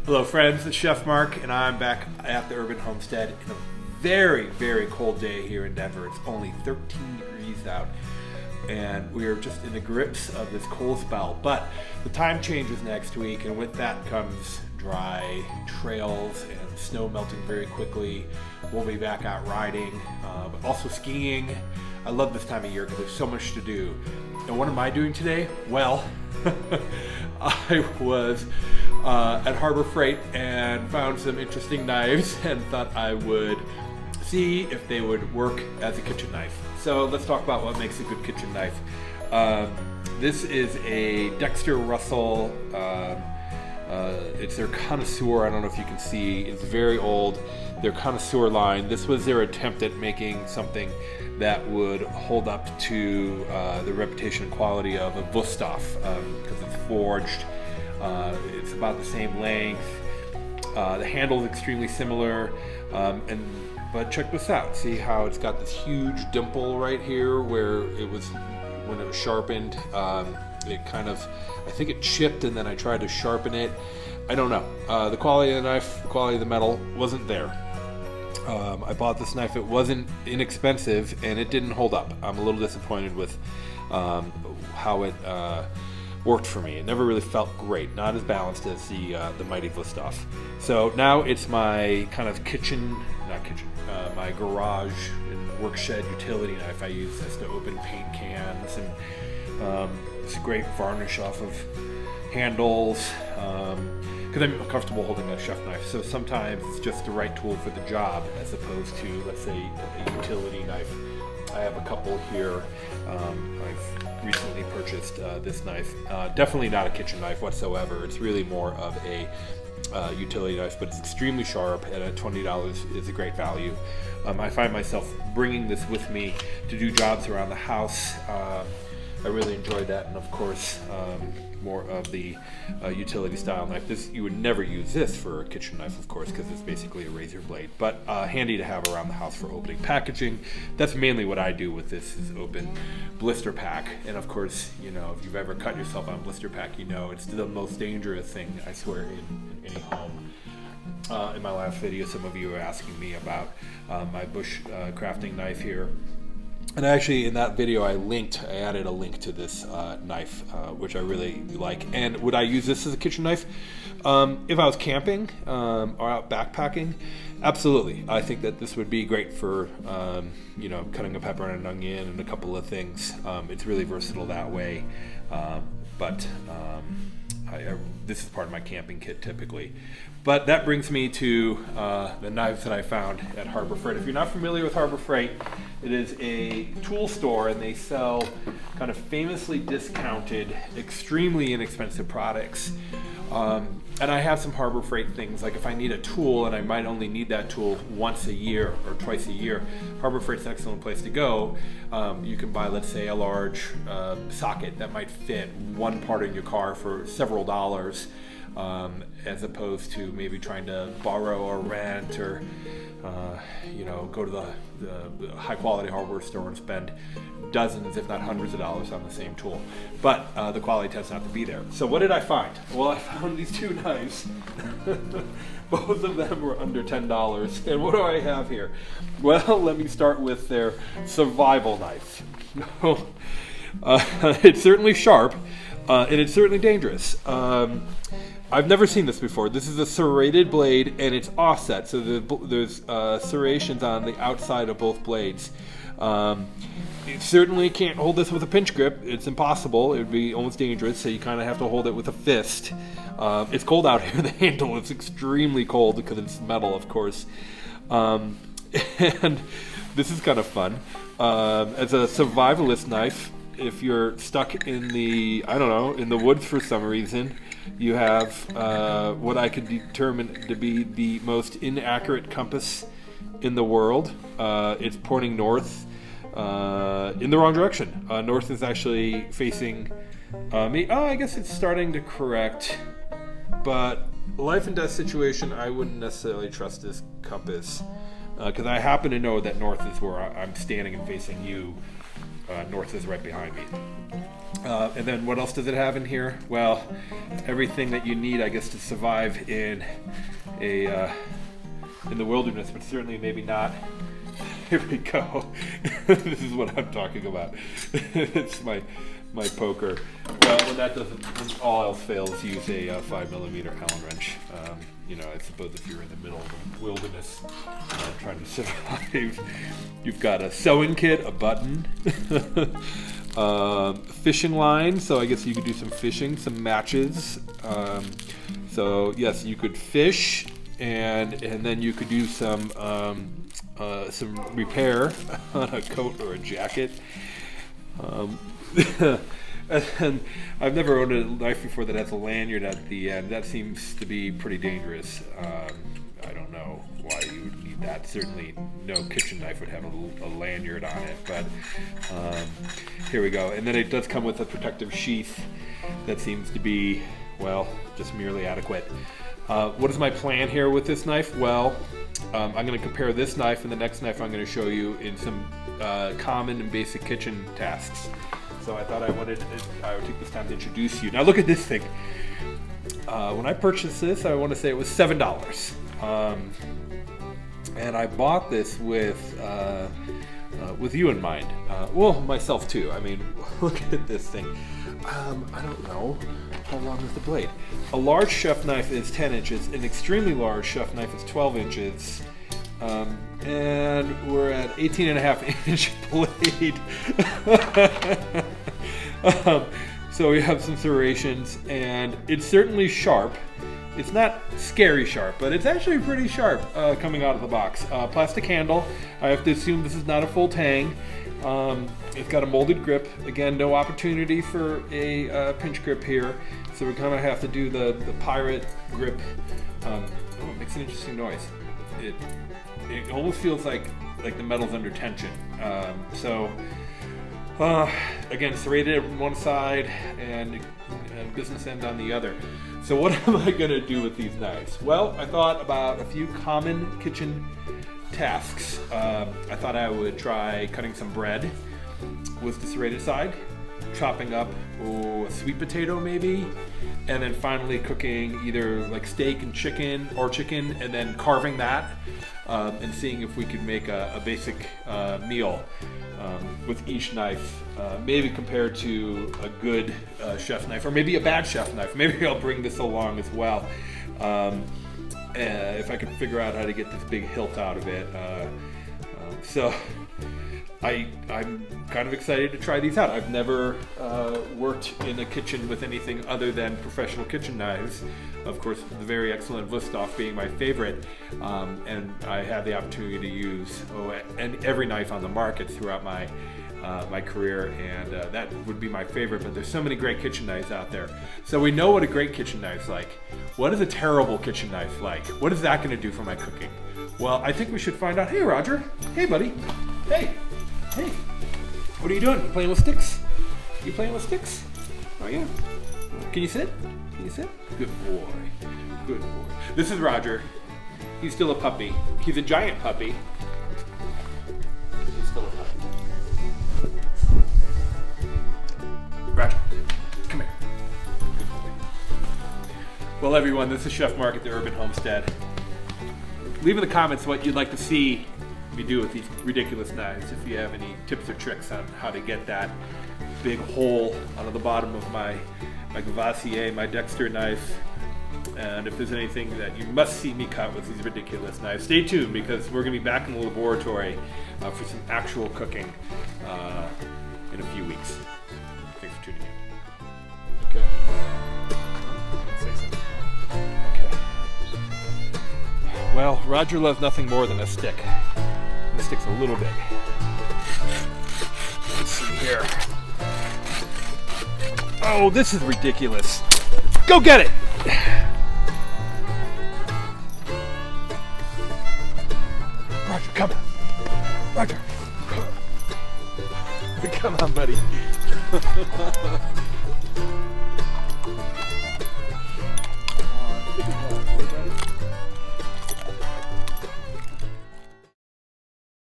Hello friends, it's Chef Mark and I'm back at the Urban Homestead in a very, very cold day here in Denver. It's only 13 degrees out and we are just in the grips of this cold spell. But the time changes next week and with that comes dry trails and snow melting very quickly. We'll be back out riding, but also skiing. I love this time of year because there's so much to do. And what am I doing today? Well, I was at Harbor Freight and found some interesting knives and thought I would see if they would work as a kitchen knife. So let's talk about what makes a good kitchen knife. This is a Dexter Russell, it's their Connoisseur. I don't know if you can see, it's very old, their Connoisseur line. This was their attempt at making something that would hold up to the reputation and quality of a Wusthof, because it's forged. It's about the same length. The handle is extremely similar, but check this out. See how it's got this huge dimple right here where it was, when it was sharpened, it kind of, I think it chipped and then I tried to sharpen it. I don't know. The quality of the knife, the quality of the metal wasn't there. I bought this knife, it wasn't inexpensive and it didn't hold up. I'm a little disappointed with how it worked for me. It never really felt great, not as balanced as the mighty Wusthof. So now it's my kind of my garage and work shed utility knife. I use this to open paint cans and it's a great varnish off of handles. Because I'm comfortable holding a chef knife, so sometimes it's just the right tool for the job as opposed to, let's say, a utility knife. I have a couple here. I've recently purchased this knife. Definitely not a kitchen knife whatsoever. It's really more of a utility knife, but it's extremely sharp, and at $20 is a great value. I find myself bringing this with me to do jobs around the house. I really enjoyed that, and of course, more of the utility style knife. You would never use this for a kitchen knife, of course, because it's basically a razor blade, but handy to have around the house for opening packaging. That's mainly what I do with this, is open blister pack. And of course, you know, if you've ever cut yourself on blister pack, you know it's the most dangerous thing, I swear, in any home. In my last video, some of you were asking me about my bush crafting knife here. And actually, in that video, I added a link to this knife, which I really like. And would I use this as a kitchen knife? If I was camping or out backpacking, absolutely. I think that this would be great for, you know, cutting a pepper and an onion and a couple of things. It's really versatile that way. This is part of my camping kit typically. But that brings me to the knives that I found at Harbor Freight. If you're not familiar with Harbor Freight, it is a tool store and they sell kind of famously discounted, extremely inexpensive products. And I have some Harbor Freight things, like if I need a tool and I might only need that tool once a year or twice a year, Harbor Freight's an excellent place to go. You can buy, let's say, a large socket that might fit one part in your car for several dollars, as opposed to maybe trying to borrow or rent or you know, go to the high quality hardware store and spend dozens, if not hundreds of dollars on the same tool. But the quality tends not to be there. So what did I find? Well, I found these two knives. Both of them were under $10. And what do I have here? Well, let me start with their survival knife. It's certainly sharp, and it's certainly dangerous. I've never seen this before. This is a serrated blade and it's offset, so there's serrations on the outside of both blades. You certainly can't hold this with a pinch grip. It's impossible. It would be almost dangerous, so you kind of have to hold it with a fist. It's cold out here. The handle is extremely cold because it's metal, of course. And this is kind of fun. As a survivalist knife, if you're stuck in the, I don't know, in the woods for some reason, you have what I could determine to be the most inaccurate compass in the world. It's pointing north in the wrong direction. North is actually facing me. Oh, I guess it's starting to correct. But life and death situation, I wouldn't necessarily trust this compass. Because I happen to know that north is where I'm standing and facing you. North is right behind me. And then what else does it have in here? Well, everything that you need, I guess, to survive in the wilderness, but certainly maybe not. Here we go. This is what I'm talking about. It's my poker. Well, when that doesn't, when all else fails, use a 5mm Allen wrench. I suppose if you're in the middle of the wilderness trying to survive, you've got a sewing kit, a button, fishing line. So I guess you could do some fishing, some matches. So yes, you could fish, and then you could do some repair on a coat or a jacket. And I've never owned a knife before that has a lanyard at the end. That seems to be pretty dangerous. I don't know why you would need that. Certainly no kitchen knife would have a lanyard on it, but here we go. And then it does come with a protective sheath that seems to be, well, just merely adequate. What is my plan here with this knife? Well, I'm going to compare this knife and the next knife I'm going to show you in some common and basic kitchen tasks. So I thought I would take this time to introduce you. Now look at this thing. When I purchased this, I want to say it was $7. And I bought this with you in mind. Well, myself too. I mean, look at this thing. I don't know. How long is the blade? A large chef knife is 10 inches. An extremely large chef knife is 12 inches. And we're at 18.5-inch blade. So we have some serrations, and it's certainly sharp. It's not scary sharp, but it's actually pretty sharp coming out of the box. Plastic handle. I have to assume this is not a full tang. It's got a molded grip. Again, no opportunity for a pinch grip here. So we're gonna have to do the pirate grip. It makes an interesting noise. It almost feels like the metal's under tension. Again, serrated on one side and business end on the other. So what am I gonna do with these knives? Well, I thought about a few common kitchen tasks. I thought I would try cutting some bread with the serrated side, chopping up a sweet potato maybe, and then finally cooking either like steak and chicken and then carving that and seeing if we could make a basic meal with each knife, maybe compared to a good chef knife or maybe a bad chef knife. Maybe I'll bring this along as well. If I can figure out how to get this big hilt out of it. So I'm kind of excited to try these out. I've never worked in a kitchen with anything other than professional kitchen knives. Of course, the very excellent Wusthof being my favorite. And I had the opportunity to use every knife on the market throughout my career, and that would be my favorite, but there's so many great kitchen knives out there. So we know what a great kitchen knife's like. What is a terrible kitchen knife like? What is that going to do for my cooking? Well, I think we should find out. Hey, Roger. Hey, buddy. Hey. What are you doing? You playing with sticks? You playing with sticks? Oh, yeah. Can you sit? Good boy. Good boy. This is Roger. He's still a puppy. He's a giant puppy. He's still a puppy. Roger, come here. Good boy. Well, everyone, this is Chef Mark at the Urban Homestead. Leave in the comments what you'd like to see me do with these ridiculous knives. If you have any tips or tricks on how to get that big hole out of the bottom of my Gavassier, my Dexter knife. And if there's anything that you must see me cut with these ridiculous knives, stay tuned, because we're going to be back in the laboratory for some actual cooking in a few weeks. Thanks for tuning in. Okay. Say something. Okay. Well, Roger loves nothing more than a stick. The stick's a little big. Let's see here. Oh, this is ridiculous. Go get it! Roger, come on. Roger. Come on, buddy.